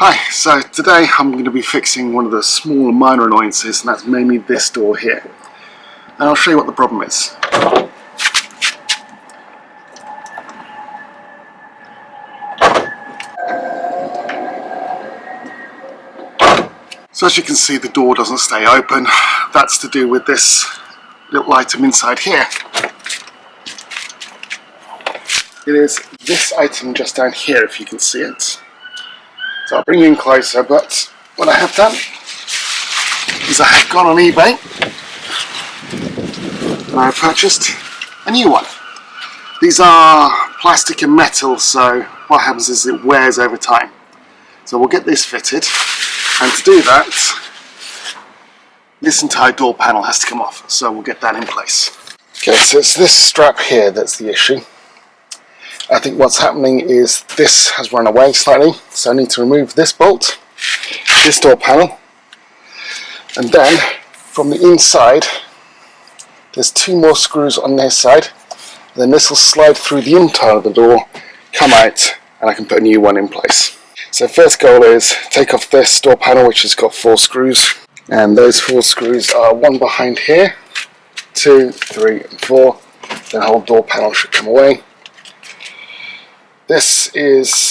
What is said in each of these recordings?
Hi, so today I'm going to be fixing one of the small minor annoyances, and that's mainly this door here. And I'll show you what the problem is. So as you can see, the door doesn't stay open. That's to do with this little item inside here. It is this item just down here, if you can see it. So I'll bring you in closer, but what I have done is I have gone on eBay and I have purchased a new one. These are plastic and metal, so what happens is it wears over time. So we'll get this fitted, and to do that, this entire door panel has to come off, so we'll get that in place. Okay, so it's this strap here that's the issue. I think what's happening is this has run away slightly, so I need to remove this bolt, this door panel, and then from the inside there's two more screws on this side, and then this will slide through the inside of the door, come out, and I can put a new one in place. So first goal is take off this door panel, which has got 4 screws, and those 4 screws are one behind here, 2, 3 and 4, the whole door panel should come away. This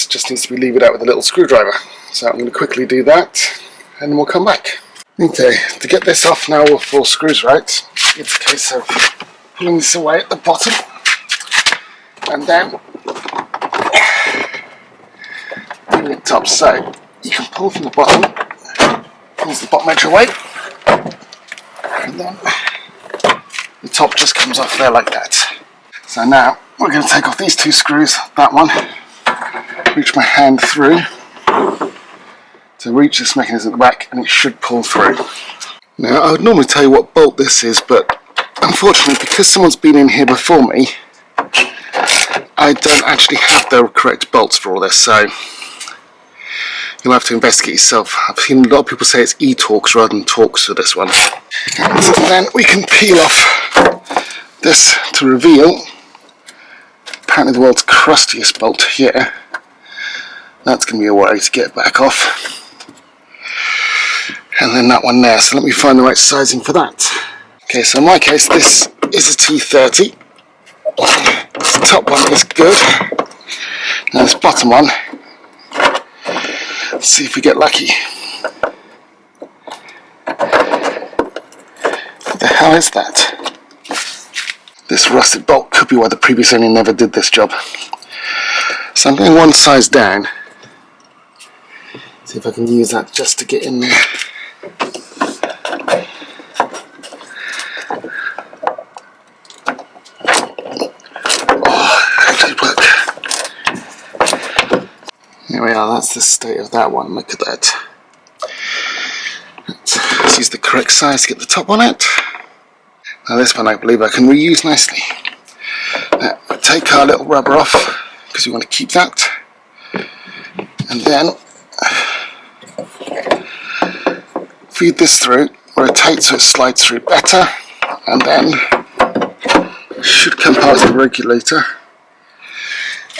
just needs to be levered out with a little screwdriver. So I'm going to quickly do that and then we'll come back. Okay, to get this off now with 4 screws right, it's a case of pulling this away at the bottom and then putting it top. So you can pull from the bottom, pulls the bottom edge away, and then the top just comes off there like that. So now we're going to take off these 2 screws, that one, reach my hand through to reach this mechanism at the back, and it should pull through. Now I would normally tell you what bolt this is, but unfortunately because someone's been in here before me, I don't actually have the correct bolts for all this, so you'll have to investigate yourself. I've seen a lot of people say it's E-Torx rather than Torx for this one. And then we can peel off this to reveal apparently the world's crustiest bolt here. That's going to be a way to get it back off. And then that one there, so let me find the right sizing for that. Okay, so in my case this is a T30. This top one is good. Now this bottom one, let's see if we get lucky. What the hell is that? This rusted bolt could be why the previous owner never did this job. So I'm going one size down. See if I can use that just to get in there. Oh, that did work. There we are, that's the state of that one. Look at that. Let's use the correct size to get the top one out. Now this one I believe I can reuse nicely. Now, take our little rubber off because we want to keep that, and then feed this through, rotate so it slides through better, and then it should come past the regulator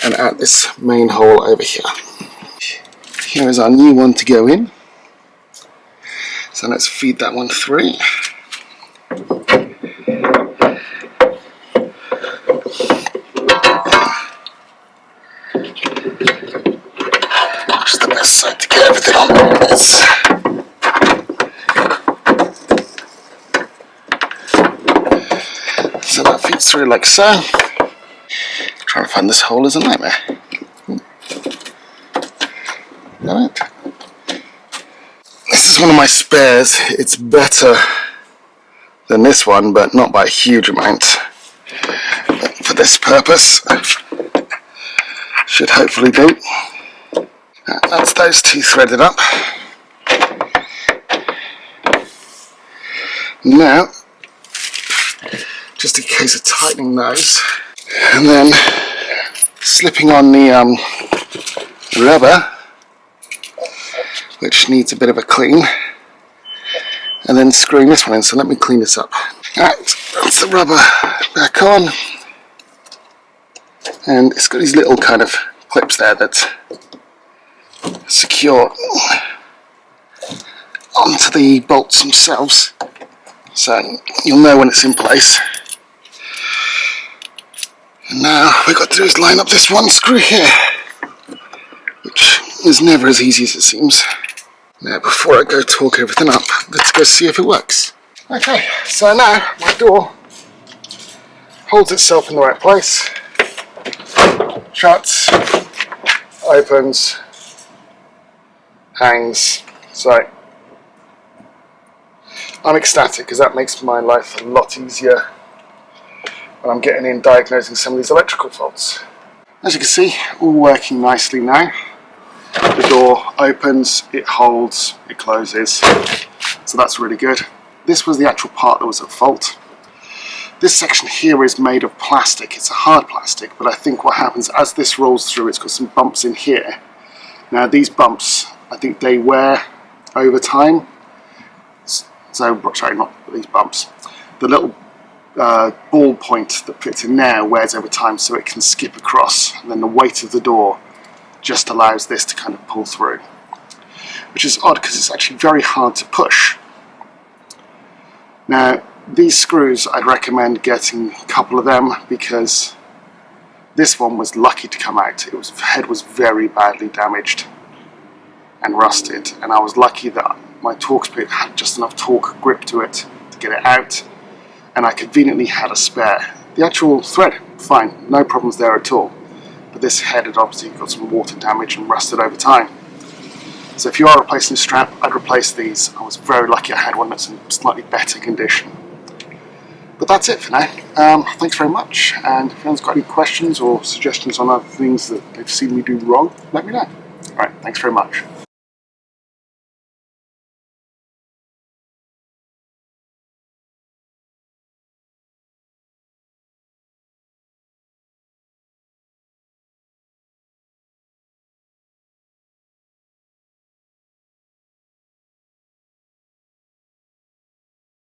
and out this main hole over here. Here is our new one to go in. So let's feed that one through. Just the best side to get everything on this. So that feeds through like so. Trying to find this hole is a nightmare. Right. This is one of my spares. It's better than this one, but not by a huge amount. But for this purpose, should hopefully do. That's those 2 threaded up. Now, just in case of tightening those, and then slipping on the rubber, which needs a bit of a clean, and then screwing this one in. So let me clean this up. Alright, that's the rubber back on, and it's got these little kind of clips there that secure onto the bolts themselves, so you'll know when it's in place. And now what we've got to do is line up this one screw here, which is never as easy as it seems. Now before I go torque everything up, let's go see if it works. Okay, so now my door holds itself in the right place, shuts, opens, hangs. So I'm ecstatic because that makes my life a lot easier when I'm getting in diagnosing some of these electrical faults. As you can see, all working nicely now. The door opens, it holds, it closes, so that's really good. This was the actual part that was at fault. This section here is made of plastic. It's a hard plastic, but I think what happens as this rolls through, it's got some bumps in here. Now these bumps, I think they wear over time. So, sorry, not these bumps. The little ball point that fits in there wears over time, so it can skip across, and then the weight of the door just allows this to kind of pull through. Which is odd because it's actually very hard to push. Now, these screws, I'd recommend getting a couple of them because this one was lucky to come out. The head was very badly damaged and rusted, and I was lucky that my torque split had just enough torque grip to it to get it out, and I conveniently had a spare. The actual thread, fine, no problems there at all, but this head had obviously got some water damage and rusted over time. So if you are replacing the strap, I'd replace these. I was very lucky I had one that's in slightly better condition. But that's it for now. Thanks very much, and if anyone's got any questions or suggestions on other things that they've seen me do wrong, let me know. Alright, thanks very much.